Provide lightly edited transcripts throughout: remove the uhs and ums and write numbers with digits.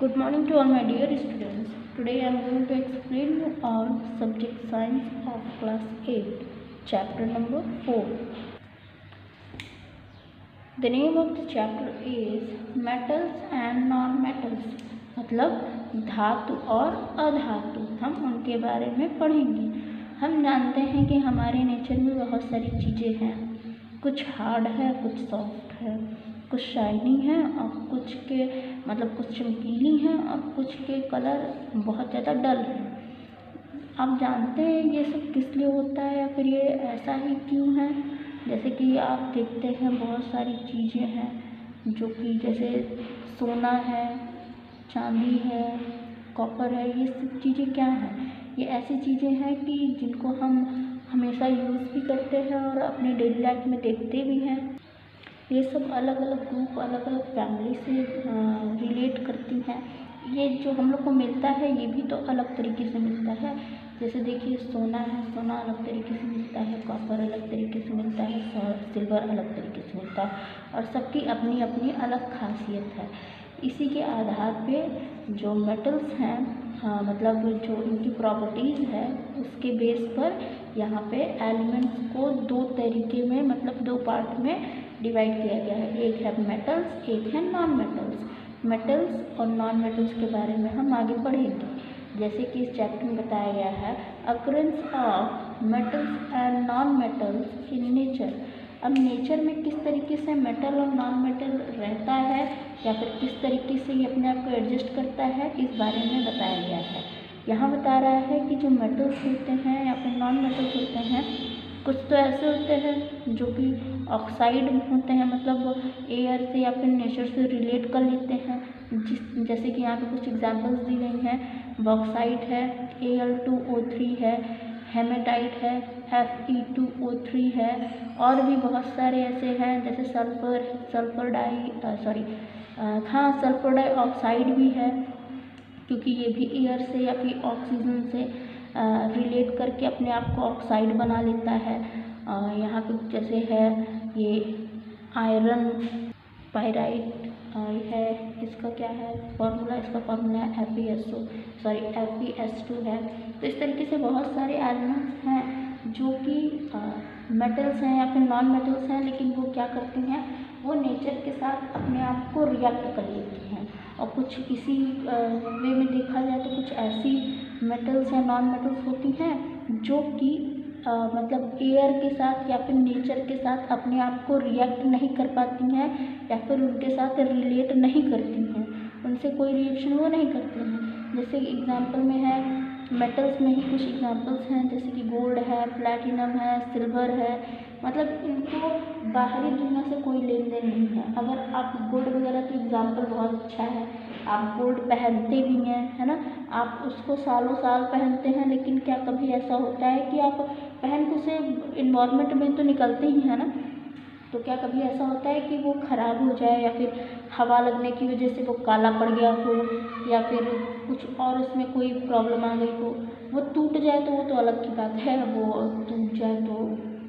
Good morning to all my dear students. Today I am going to explain you all subject science of class 8, chapter number 4. The name of the chapter is metals and non-metals, मतलब धातु और अधातु हम उनके बारे में पढ़ेंगे। हम जानते हैं कि हमारे नेचर में बहुत सारी चीज़ें हैं, कुछ हार्ड है, कुछ सॉफ्ट है, कुछ शाइनी है और कुछ के कुछ चमकीली हैं और कुछ के कलर बहुत ज़्यादा डल है। आप जानते हैं ये सब किस लिए होता है या फिर ये ऐसा ही क्यों है? जैसे कि आप देखते हैं बहुत सारी चीज़ें हैं जो कि जैसे सोना है, चांदी है, कॉपर है, ये सब चीज़ें क्या हैं? ये ऐसी चीज़ें हैं कि जिनको हम हमेशा यूज़ भी करते हैं और अपने डेली लाइफ में देखते भी हैं। ये सब अलग अलग ग्रुप, अलग अलग फैमिली से रिलेट करती हैं। ये जो हम लोग को मिलता है ये भी तो अलग तरीके से मिलता है। जैसे देखिए सोना है, सोना अलग तरीके से मिलता है, कॉपर अलग तरीके से मिलता है, सिल्वर अलग तरीके से मिलता है और सबकी अपनी अपनी अलग खासियत है। इसी के आधार पे जो मेटल्स हैं जो इनकी प्रॉपर्टीज़ है उसके बेस पर यहाँ पे एलिमेंट्स को दो तरीके में दो पार्ट में डिवाइड किया गया है। एक है मेटल्स, एक है नॉन मेटल्स। मेटल्स और नॉन मेटल्स के बारे में हम आगे पढ़ेंगे। जैसे कि इस चैप्टर में बताया गया है occurrence of metals and non metals in nature. अब नेचर में किस तरीके से मेटल और नॉन मेटल रहता है या फिर किस तरीके से ये अपने आप को एडजस्ट करता है, इस बारे में बताया गया है। यहाँ बता रहा है कि जो मेटल्स होते हैं या फिर नॉन मेटल्स होते हैं, कुछ तो ऐसे होते हैं जो कि ऑक्साइड होते हैं, एयर से या फिर नेचर से रिलेट कर लेते हैं। जैसे कि यहाँ पे कुछ एग्जांपल्स दी गई हैं। बॉक्साइट है, Al2O3 है, हेमेटाइट है, Fe2O3 है और भी बहुत सारे ऐसे हैं जैसे सल्फर डाइऑक्साइड भी है, क्योंकि ये भी एयर से या फिर ऑक्सीजन से रिलेट करके अपने आप को ऑक्साइड बना लेता है। यहाँ पे जैसे है ये आयरन पायराइट है, इसका क्या है फॉर्मूला, इसका फॉर्मूला है FeS2 है। तो इस तरीके से बहुत सारे एलिमेंट्स हैं जो कि मेटल्स हैं या फिर नॉन मेटल्स हैं, लेकिन वो क्या करती हैं, वो नेचर के साथ अपने आप को रिएक्ट कर लेती हैं। और कुछ इसी वे में देखा जाए तो कुछ ऐसी मेटल्स या नॉन मेटल्स होती हैं जो कि एयर के साथ या फिर नेचर के साथ अपने आप को रिएक्ट नहीं कर पाती हैं या फिर उनके साथ रिलेट नहीं करती हैं, उनसे कोई रिएक्शन वो नहीं करती हैं। जैसे एग्जांपल में है, मेटल्स में ही कुछ एग्जांपल्स हैं जैसे कि गोल्ड है, प्लैटिनम है, सिल्वर है। इनको बाहरी दुनिया से कोई लेन देन नहीं है। अगर आप गोल्ड वगैरह की एग्जांपल बहुत अच्छा है, आप गोल्ड पहनते भी हैं, है ना, आप उसको सालों साल पहनते हैं, लेकिन क्या कभी ऐसा होता है कि आप पहन के उसे इन्वायरमेंट में तो निकलते ही हैं ना, तो क्या कभी ऐसा होता है कि वो ख़राब हो जाए या फिर हवा लगने की वजह से वो काला पड़ गया हो या फिर कुछ और उसमें कोई प्रॉब्लम आ गई हो, वो टूट जाए तो वो तो अलग की बात है। वो टूट जाए तो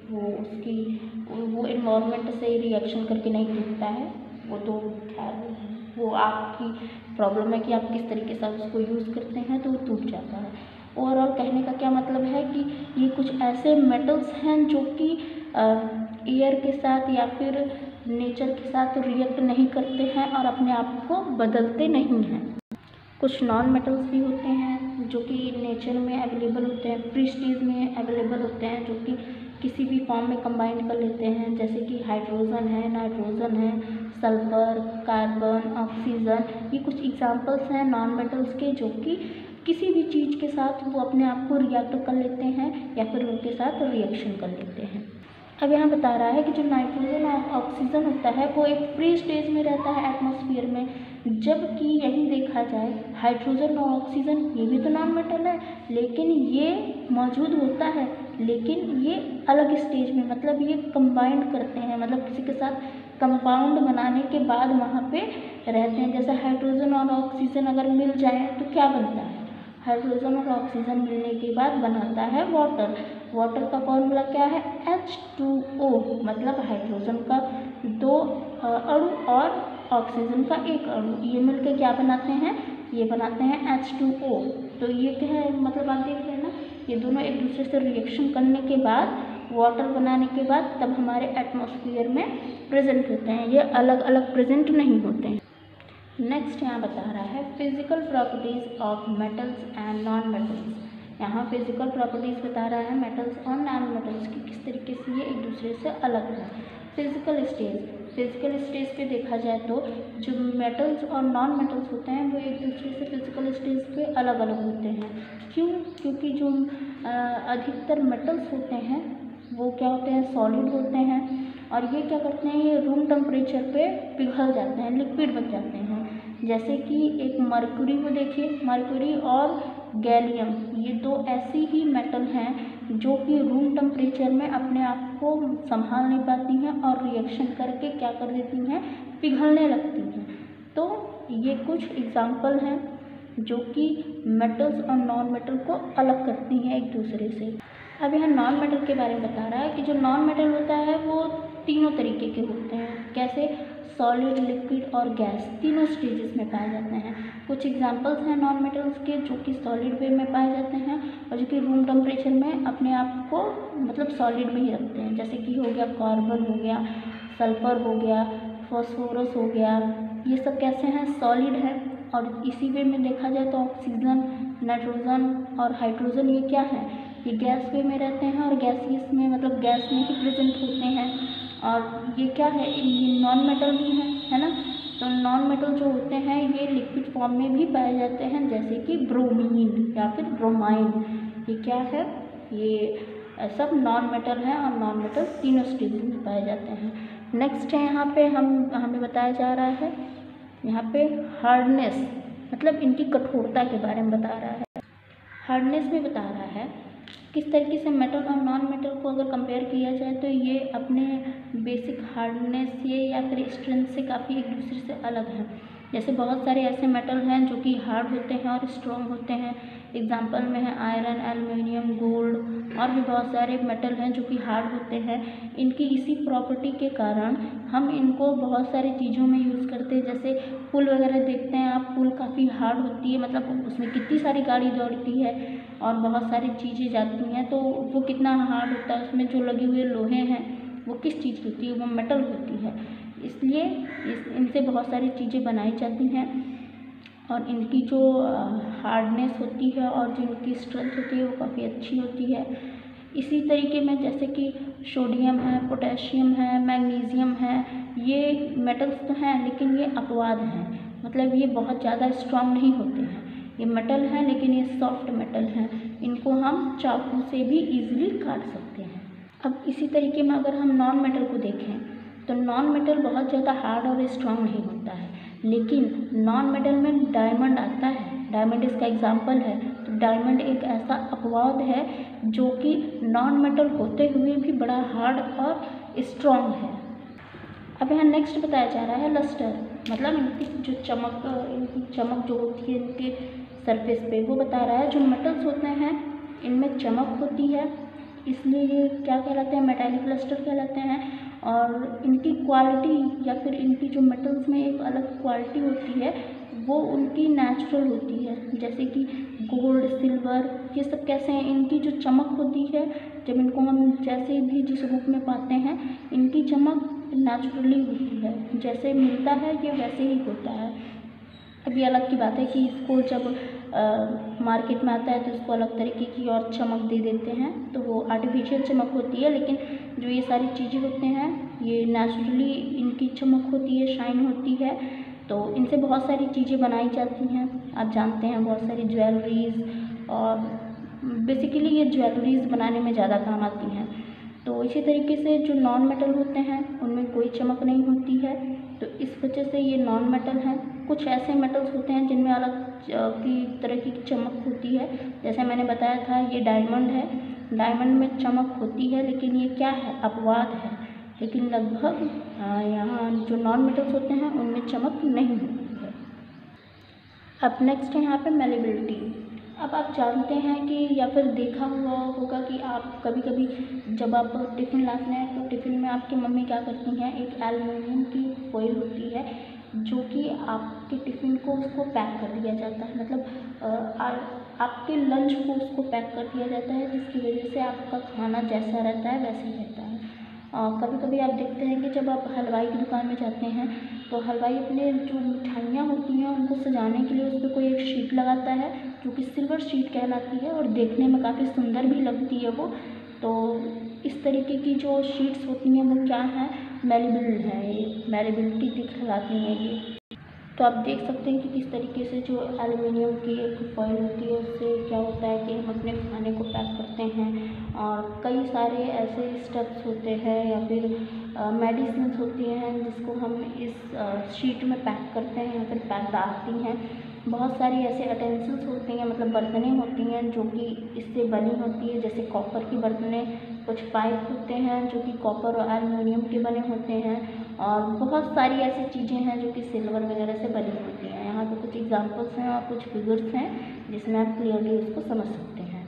वो इन्वायरमेंट से रिएक्शन करके नहीं टूटता है, वो तो खैर वो आपकी प्रॉब्लम है कि आप किस तरीके से उसको यूज़ करते हैं, तो वो टूट जाता है। ओवरऑल कहने का क्या मतलब है कि ये कुछ ऐसे मेटल्स हैं जो कि एयर के साथ या फिर नेचर के साथ रिएक्ट नहीं करते हैं और अपने आप को बदलते नहीं हैं। कुछ नॉन मेटल्स भी होते हैं जो कि नेचर में अवेलेबल होते हैं, फ्री स्टेज में अवेलेबल होते हैं, जो कि किसी भी फॉर्म में कंबाइन कर लेते हैं। जैसे कि हाइड्रोजन है, नाइट्रोजन है, सल्फर, कार्बन, ऑक्सीजन, ये कुछ एग्जांपल्स हैं नॉन मेटल्स के जो कि किसी भी चीज़ के साथ वो अपने आप को रिएक्ट कर लेते हैं या फिर उनके साथ रिएक्शन कर लेते हैं। अब यहाँ बता रहा है कि जो नाइट्रोजन और ऑक्सीजन होता है वो एक फ्री स्टेज में रहता है एटमॉस्फेयर में, जबकि यही देखा जाए हाइड्रोजन और ऑक्सीजन ये भी तो नॉन मेटल है, लेकिन ये मौजूद होता है, लेकिन ये अलग स्टेज में, ये कंबाइंड करते हैं, किसी के साथ कंपाउंड बनाने के बाद वहाँ पे रहते हैं। जैसे हाइड्रोजन और ऑक्सीजन अगर मिल जाए तो क्या बनता है, हाइड्रोजन और ऑक्सीजन मिलने के बाद बनाता है वाटर। वाटर का फॉर्मूला क्या है, H2O, हाइड्रोजन का 2 अणु और ऑक्सीजन का 1 अणु, ये मिलकर क्या बनाते हैं, ये बनाते हैं H2O। तो ये क्या है, मतलब आप देख रहे हैं ना, ये दोनों एक दूसरे से रिएक्शन करने के बाद, वाटर बनाने के बाद तब हमारे एटमॉस्फेयर में प्रेजेंट होते हैं, ये अलग अलग प्रेजेंट नहीं होते हैं। नेक्स्ट यहाँ बता रहा है physical properties of metals and non metals. यहाँ फिजिकल प्रॉपर्टीज़ बता रहा है मेटल्स और नॉन मेटल्स की, किस तरीके से ये एक दूसरे से अलग है। फिजिकल स्टेज पे देखा जाए तो जो मेटल्स और नॉन मेटल्स होते हैं वो एक दूसरे से फिजिकल स्टेज पे अलग अलग होते हैं। क्यों? क्योंकि जो अधिकतर मेटल्स होते हैं वो क्या होते हैं, सॉलिड होते हैं, और ये क्या करते हैं, ये रूम टेम्परेचर पे पिघल जाते हैं, लिक्विड बन जाते हैं। जैसे कि एक मरकरी को देखिए, मरकरी और गैलियम, ये दो ऐसी ही मेटल हैं जो कि रूम टेम्परेचर में अपने आप को संभाल नहीं पाती हैं और रिएक्शन करके क्या कर देती हैं, पिघलने लगती हैं। तो ये कुछ एग्जाम्पल हैं जो कि मेटल्स और नॉन मेटल को अलग करती हैं एक दूसरे से। अब यहाँ नॉन मेटल के बारे में बता रहा है कि जो नॉन मेटल होता है वो तीनों तरीके के होते हैं। कैसे? सॉलिड, लिक्विड और गैस, तीनों स्टेजेस में पाए जाते हैं। कुछ एग्जांपल्स हैं नॉन मेटल्स के जो कि सॉलिड वे में पाए जाते हैं और जो कि रूम टेम्परेचर में अपने आप को मतलब सॉलिड में ही रखते हैं। जैसे कि हो गया कार्बन, हो गया सल्फर, हो गया फॉस्फोरस, हो गया, ये सब कैसे हैं, सॉलिड है। और इसी वे में देखा जाए तो ऑक्सीजन, नाइट्रोजन और हाइड्रोजन, ये क्या है, ये गैस वे में रहते हैं और गैसियस में मतलब गैस में ही प्रेजेंट होते हैं। और ये क्या है, ये नॉन मेटल भी है ना। तो नॉन मेटल जो होते हैं ये लिक्विड फॉर्म में भी पाए जाते हैं, जैसे कि ब्रोमीन या फिर ब्रोमाइन। ये क्या है, ये सब नॉन मेटल है और नॉन मेटल तीनों स्टेज में पाए जाते हैं। नेक्स्ट है यहाँ पे हमें बताया जा रहा है यहाँ पे हार्डनेस, मतलब इनकी कठोरता के बारे में बता रहा है। हार्डनेस में बता रहा है किस तरीके से मेटल और नॉन मेटल को अगर कंपेयर किया जाए तो ये अपने बेसिक हार्डनेस से या फिर स्ट्रेंथ से काफ़ी एक दूसरे से अलग है। जैसे बहुत सारे ऐसे मेटल हैं जो कि हार्ड होते हैं और स्ट्रॉन्ग होते हैं। एग्जांपल में है आयरन, एल्युमिनियम, गोल्ड, और भी बहुत सारे मेटल हैं जो कि हार्ड होते हैं। इनकी इसी प्रॉपर्टी के कारण हम इनको बहुत सारी चीज़ों में यूज़ करते हैं। जैसे पुल वगैरह देखते हैं आप, पुल काफ़ी हार्ड होती है, मतलब उसमें कितनी सारी गाड़ी दौड़ती है और बहुत सारी चीज़ें जाती हैं, तो वो कितना हार्ड होता है। उसमें जो लगे हुए लोहे हैं वो किस चीज़ की होती है, वो मेटल होती है। इसलिए इनसे बहुत सारी चीज़ें बनाई जाती हैं और इनकी जो हार्डनेस होती है और जो इनकी स्ट्रेंथ होती है वो काफ़ी अच्छी होती है। इसी तरीके में जैसे कि सोडियम है, पोटेशियम है, मैग्नीशियम है, ये मेटल्स तो हैं लेकिन ये अपवाद हैं, मतलब ये बहुत ज़्यादा स्ट्रांग नहीं होते हैं। ये मेटल हैं लेकिन ये सॉफ्ट मेटल हैं, इनको हम चाकू से भी ईजिली काट सकते हैं। अब इसी तरीके में अगर हम नॉन मेटल को देखें तो नॉन मेटल बहुत ज़्यादा हार्ड और स्ट्रांग नहीं होता है, लेकिन नॉन मेटल में डायमंड आता है, डायमंड इसका एग्जाम्पल है। तो डायमंड एक ऐसा अपवाद है जो कि नॉन मेटल होते हुए भी बड़ा हार्ड और स्ट्रांग है। अब यहाँ नेक्स्ट बताया जा रहा है लस्टर, मतलब इनकी जो चमक जो होती है इनके सरफेस पे, वो बता रहा है। जो मेटल्स होते हैं इनमें चमक होती है, इसलिए ये क्या कहलाते हैं, मेटालिक लस्टर कहलाते हैं। और इनकी क्वालिटी या फिर इनकी जो मेटल्स में एक अलग क्वालिटी होती है वो उनकी नेचुरल होती है। जैसे कि गोल्ड, सिल्वर, ये सब कैसे हैं, इनकी जो चमक होती है जब इनको हम जैसे भी जिस रूप में पाते हैं इनकी चमक नेचुरली होती है, जैसे मिलता है ये वैसे ही होता है। अभी अलग की बात है कि इसको जब मार्केट में आता है तो इसको अलग तरीके की और चमक दे देते हैं, तो वो आर्टिफिशियल चमक होती है। लेकिन जो ये सारी चीज़ें होते हैं ये नेचुरली इनकी चमक होती है, शाइन होती है। तो इनसे बहुत सारी चीज़ें बनाई जाती हैं, आप जानते हैं, बहुत सारी ज्वेलरीज़, और बेसिकली ये ज्वेलरीज़ बनाने में ज़्यादा काम आती हैं। तो इसी तरीके से जो नॉन मेटल होते हैं उनमें कोई चमक नहीं होती है, तो इस वजह से ये नॉन मेटल हैं। कुछ ऐसे मेटल्स होते हैं जिनमें अलग की तरह की चमक होती है, जैसे मैंने बताया था ये डायमंड है, डायमंड में चमक होती है लेकिन ये क्या है, अपवाद है। लेकिन लगभग यहाँ जो नॉन मेटल्स होते हैं उनमें चमक नहीं होती है। अब नेक्स्ट है यहाँ पे मेलेबिलिटी। अब आप जानते हैं कि या फिर देखा हुआ होगा कि आप कभी कभी जब आप टिफ़िन लाते हैं तो टिफ़िन में आपकी मम्मी क्या करती हैं, एक एल्युमिनियम की फॉइल होती है जो कि आपके टिफ़िन को उसको पैक कर दिया जाता है, मतलब आपके लंच को उसको पैक कर दिया जाता है, जिसकी वजह से आपका खाना जैसा रहता है वैसे ही रहता है। कभी कभी आप देखते हैं कि जब आप हलवाई की दुकान में जाते हैं तो हलवाई अपने जो मिठाइयाँ होती हैं उनको सजाने के लिए उस पर कोई एक शीट लगाता है, जो कि सिल्वर शीट कहलाती है और देखने में काफ़ी सुंदर भी लगती है वो। तो इस तरीके की जो शीट्स होती हैं वो क्या है, मैलेबल है, ये मैलेबिलिटी दिखलाती हैं ये। तो आप देख सकते हैं कि किस तरीके से जो एल्युमिनियम की एक फॉइल होती है उससे क्या होता है कि हम अपने खाने को पैक करते हैं। और कई सारे ऐसे स्टेप्स होते हैं या फिर मेडिसिन होती हैं जिसको हम इस शीट में पैक करते हैं या फिर पैक डालती हैं। बहुत सारी ऐसे अटेंसिल्स होती हैं, मतलब बर्तनें होती हैं जो कि इससे बनी होती है, जैसे कॉपर की बर्तनें, कुछ पाइप होते हैं जो कि कॉपर और एल्युमिनियम के बने होते हैं, और बहुत सारी ऐसी चीज़ें हैं जो कि सिल्वर वगैरह से बनी होती हैं। यहाँ पे कुछ एग्जांपल्स हैं और कुछ फिगर्स हैं जिसमें आप क्लियरली उसको समझ सकते हैं।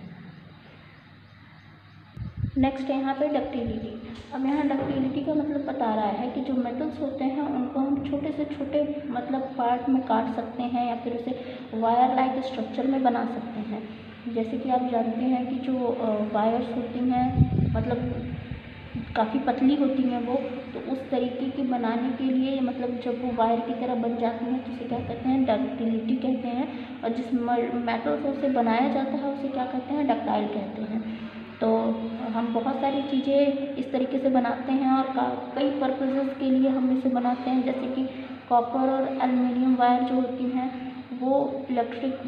नेक्स्ट यहाँ पे डक्टिलिटी। अब यहाँ डक्टिलिटी का मतलब बता रहा है कि जो मेटल्स होते हैं उनको हम छोटे से छोटे मतलब पार्ट में काट सकते हैं या फिर उसे वायर लाइक स्ट्रक्चर में बना सकते हैं। जैसे कि आप जानते हैं कि जो वायर्स होती हैं मतलब काफ़ी पतली होती हैं वो, तो उस तरीके की बनाने के लिए मतलब जब वो वायर की तरह बन जाती हैं तो उसे क्या कहते हैं, डक्टिलिटी कहते हैं। और जिस मेटल से उसे बनाया जाता है उसे क्या कहते हैं, डक्टाइल कहते हैं। तो हम बहुत सारी चीज़ें इस तरीके से बनाते हैं और कई पर्पसेस के लिए हम इसे बनाते हैं, जैसे कि कॉपर और एल्युमिनियम वायर जो होती हैं वो इलेक्ट्रिक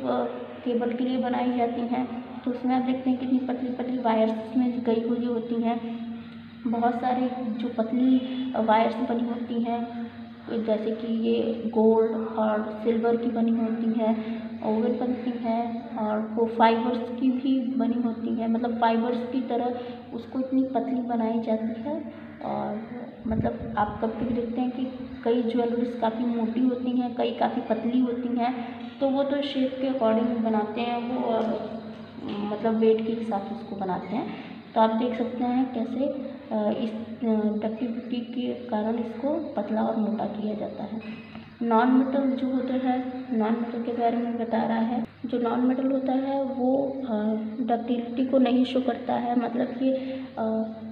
केबल के लिए बनाई जाती हैं। तो उसमें आप देखते हैं कितनी पतली पतली वायर्स उसमें गई हुई होती हैं। बहुत सारी जो पतली वायर्स बनी होती हैं, जैसे कि ये गोल्ड और सिल्वर की बनी होती हैं, ओवन बनती हैं, और वो फाइबर्स की भी बनी होती हैं, मतलब फाइबर्स की तरह उसको इतनी पतली बनाई जाती है। और मतलब आप कभी कभी देखते हैं कि कई ज्वेलरीज काफ़ी मोटी होती हैं, कई काफ़ी पतली होती हैं, तो वो तो शेप के अकॉर्डिंग बनाते हैं वो, और मतलब वेट के हिसाब से उसको बनाते हैं। तो आप देख सकते हैं कैसे इस डक्टिलिटी के कारण इसको पतला और मोटा किया जाता है। नॉन मेटल जो होता है, नॉन मेटल के बारे में बता रहा है। जो नॉन मेटल होता है वो डक्टिलिटी को नहीं शो करता है, मतलब कि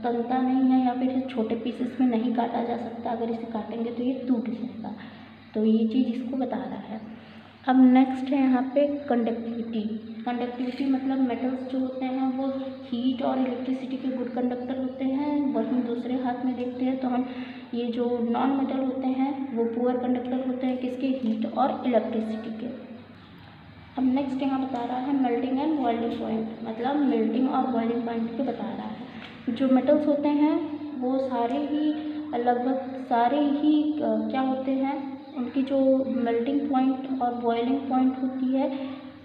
तनता नहीं है या फिर इसे छोटे पीसेस में नहीं काटा जा सकता, अगर इसे काटेंगे तो ये टूट जाएगा। तो ये चीज़ इसको बता रहा है। अब नेक्स्ट है यहाँ पे कंडक्टिविटी। कंडक्टिविटी मतलब मेटल्स जो होते हैं वो हीट और इलेक्ट्रिसिटी के गुड कंडक्टर होते हैं। वहीं दूसरे हाथ में देखते हैं तो हम ये जो नॉन मेटल होते हैं वो पुअर कंडक्टर होते हैं, किसके, हीट और इलेक्ट्रिसिटी के। अब नेक्स्ट यहाँ बता रहा है मेल्टिंग एंड बॉइलिंग पॉइंट, मतलब मेल्टिंग और बॉइलिंग पॉइंट के बता रहा है। जो मेटल्स होते हैं वो सारे ही लगभग सारे ही क्या होते हैं, उनकी जो मेल्टिंग पॉइंट और बॉइलिंग पॉइंट होती है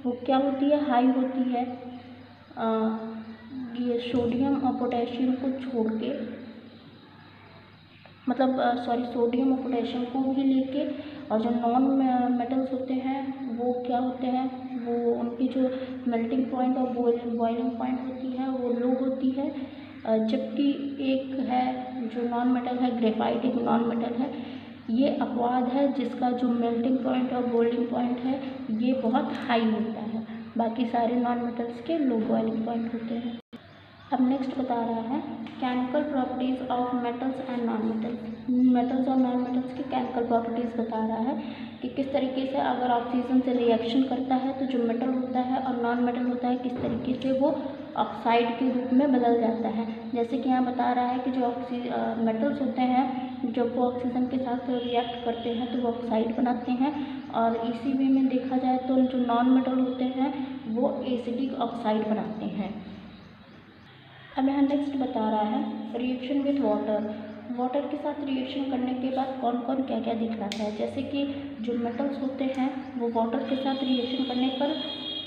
वो क्या होती है, हाई होती है। ये सोडियम और पोटेशियम को छोड़ के, मतलब सोडियम और पोटेशियम को भी लेके, और जो नॉन मेटल्स होते हैं वो क्या होते हैं, वो उनकी जो मेल्टिंग पॉइंट और बॉइलिंग पॉइंट होती है वो लो होती है। जबकि एक है जो नॉन मेटल है, ग्रेफाइट एक नॉन मेटल है, ये अपवाद है जिसका जो मेल्टिंग पॉइंट और बॉइलिंग पॉइंट है ये बहुत हाई होता है, बाकी सारे नॉन मेटल्स के लो बॉइलिंग पॉइंट होते हैं। अब नेक्स्ट बता रहा है chemical properties of metals and non metals. Metals और नॉन मेटल्स की केमिकल प्रॉपर्टीज़ बता रहा है कि किस तरीके से अगर ऑक्सीजन से रिएक्शन करता है तो जो मेटल होता है और नॉन मेटल होता है किस तरीके से वो ऑक्साइड के रूप में बदल जाता है। जैसे कि यहाँ बता रहा है कि जो मेटल्स होते हैं जब वो ऑक्सीजन के साथ रिएक्ट करते हैं तो वो ऑक्साइड बनाते हैं, और इसी वे में देखा जाए तो जो नॉन मेटल होते हैं वो एसिडिक ऑक्साइड बनाते हैं। अब यहाँ नेक्स्ट बता रहा है रिएक्शन विथ वाटर। वाटर के साथ रिएक्शन करने के बाद कौन कौन क्या क्या दिखलाता है। जैसे कि जो मेटल्स होते हैं वो वाटर के साथ रिएक्शन करने पर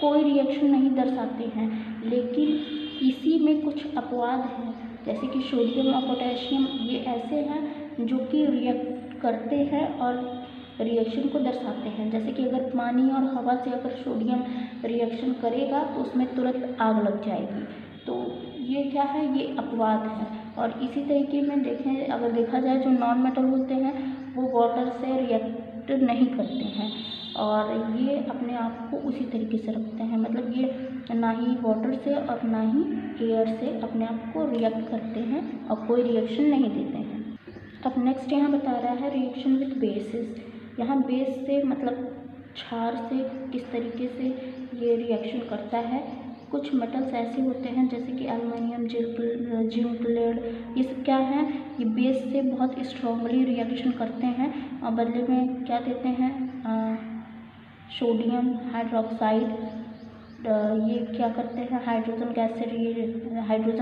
कोई रिएक्शन नहीं दर्शाते हैं, लेकिन इसी में कुछ अपवाद हैं, जैसे कि सोडियम और पोटेशियम, ये ऐसे हैं जो कि रिएक्ट करते हैं और रिएक्शन को दर्शाते हैं। जैसे कि अगर पानी और हवा से अगर सोडियम रिएक्शन करेगा तो उसमें तुरंत आग लग जाएगी, तो ये क्या है, ये अपवाद है। और इसी तरीके में देखें, अगर देखा जाए जो नॉन मेटल होते हैं वो वाटर से रिएक्ट नहीं करते हैं और ये अपने आप को उसी तरीके से रखते हैं, मतलब ये ना ही वाटर से और ना ही एयर से अपने आप को रिएक्ट करते हैं और कोई रिएक्शन नहीं देते हैं। अब नेक्स्ट यहाँ बता रहा है रिएक्शन विथ बेसिस। यहाँ बेस से मतलब क्षार से किस तरीके से ये रिएक्शन करता है। कुछ मेटल्स ऐसे होते हैं जैसे कि एल्युमिनियम, जिंक, लेड, ये सब क्या है, ये बेस से बहुत स्ट्रांगली रिएक्शन करते हैं और बदले में क्या देते हैं, सोडियम हाइड्रोक्साइड, ये क्या करते हैं, हाइड्रोजन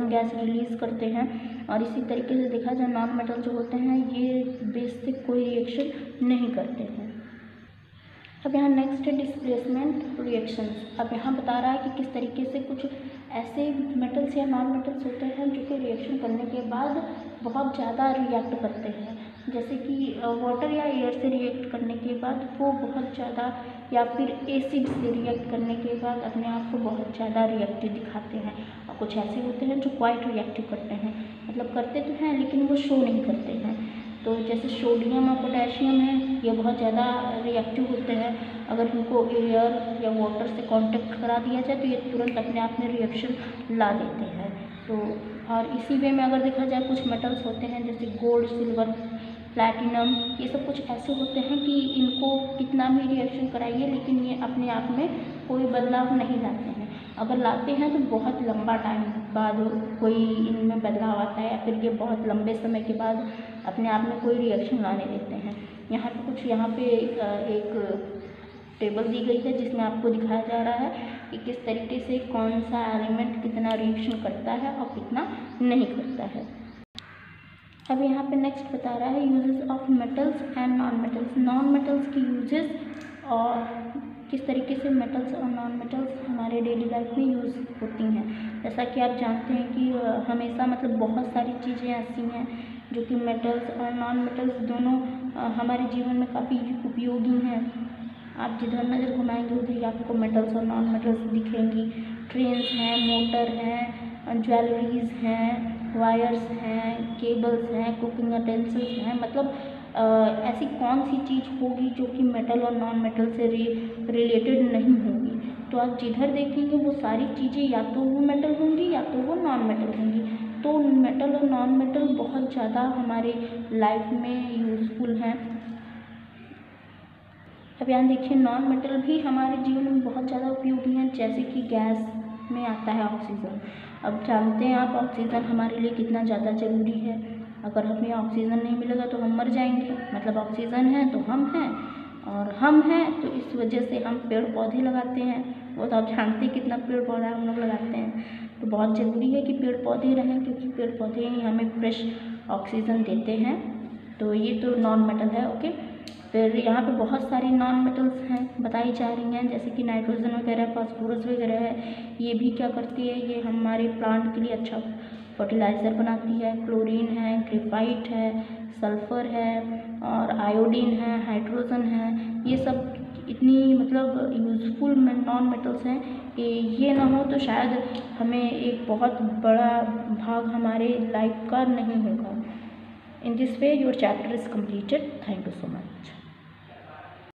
गैस रिलीज़ करते हैं। और इसी तरीके से देखा जाए नॉन मेटल जो होते हैं ये बेस से कोई रिएक्शन नहीं करते हैं। अब यहाँ नेक्स्ट है डिस्प्लेसमेंट रिएक्शंस। अब यहाँ बता रहा है कि किस तरीके से कुछ ऐसे मेटल्स या नॉन मेटल्स होते हैं जो कि रिएक्शन करने के बाद बहुत ज़्यादा रिएक्ट करते हैं, जैसे कि वाटर या एयर से रिएक्ट करने के बाद वो बहुत ज़्यादा, या फिर एसिड से रिएक्ट करने के बाद अपने आप को बहुत ज़्यादा रिएक्टिव दिखाते हैं। और कुछ ऐसे होते हैं जो क्वाइट रिएक्टिव करते हैं, मतलब करते तो हैं लेकिन वो शो नहीं करते हैं। तो जैसे सोडियम और पोटेशियम है, ये बहुत ज़्यादा रिएक्टिव होते हैं। अगर इनको एयर या वाटर से कांटेक्ट करा दिया जाए तो ये तुरंत अपने आप में रिएक्शन ला देते हैं। तो और इसी वे में अगर देखा जाए कुछ मेटल्स होते हैं जैसे गोल्ड, सिल्वर, प्लैटिनम, ये सब कुछ ऐसे होते हैं कि इनको कितना भी रिएक्शन कराइए लेकिन ये अपने आप में कोई बदलाव नहीं लाते हैं। अगर लाते हैं तो बहुत लंबा टाइम बाद कोई इनमें बदलाव आता है, या फिर ये बहुत लंबे समय के बाद अपने आप में कोई रिएक्शन लाने देते हैं। यहाँ पे एक टेबल दी गई है जिसमें आपको दिखाया जा रहा है कि किस तरीके से कौन सा एलिमेंट कितना रिएक्शन करता है और कितना नहीं करता है। अब यहाँ पे नेक्स्ट बता रहा है uses of metals and non metals. Non metals की यूजेस और किस तरीके से मेटल्स और नॉन मेटल्स हमारे डेली लाइफ में यूज़ होती हैं। जैसा कि आप जानते हैं कि हमेशा मतलब बहुत सारी चीज़ें ऐसी हैं जो कि मेटल्स और नॉन मेटल्स दोनों हमारे जीवन में काफ़ी उपयोगी हैं। आप जिधर नज़र घुमाएंगे उधर ही आपको मेटल्स और नॉन मेटल्स दिखेंगी। ट्रेन्स हैं, मोटर हैं, ज्वेलरीज हैं, वायर्स हैं, केबल्स हैं, कुकिंग यूटेंसिल्स हैं, मतलब ऐसी कौन सी चीज़ होगी जो कि मेटल और नॉन मेटल से रिलेटेड नहीं होगी। तो आप जिधर देखेंगे वो सारी चीज़ें या तो वो मेटल होंगी या तो वो नॉन मेटल होंगी। तो मेटल और नॉन मेटल बहुत ज़्यादा हमारे लाइफ में यूज़फुल हैं। अब यहाँ देखिए नॉन मेटल भी हमारे जीवन में बहुत ज़्यादा उपयोगी हैं, जैसे कि गैस में आता है ऑक्सीजन। अब जानते हैं आप ऑक्सीजन हमारे लिए कितना ज़्यादा ज़रूरी है। अगर हमें ऑक्सीजन नहीं मिलेगा तो हम मर जाएंगे, मतलब ऑक्सीजन है तो हम हैं, और हम हैं तो इस वजह से हम पेड़ पौधे लगाते हैं। वो तो आप जानते हैं कितना पेड़ पौधा हम लोग लगाते हैं। तो बहुत ज़रूरी है कि पेड़ पौधे रहें, क्योंकि पेड़ पौधे ही हमें फ्रेश ऑक्सीजन देते हैं। तो ये तो नॉन मेटल है। ओके, फिर यहाँ पे बहुत सारी नॉन मेटल्स हैं बताई जा रही हैं, जैसे कि नाइट्रोजन वगैरह, फास्फोरस वगैरह है। ये भी क्या करती है, ये हमारे प्लांट के लिए अच्छा फर्टिलाइज़र बनाती है। क्लोरीन है, ग्रेफाइट है, सल्फ़र है और आयोडीन है, हाइड्रोजन है। ये सब इतनी मतलब यूज़फुल नॉन मेटल्स हैं कि ये ना हो तो शायद हमें एक बहुत बड़ा भाग हमारे लाइफ का नहीं होगा। In this way your chapter is completed. Thank you so much.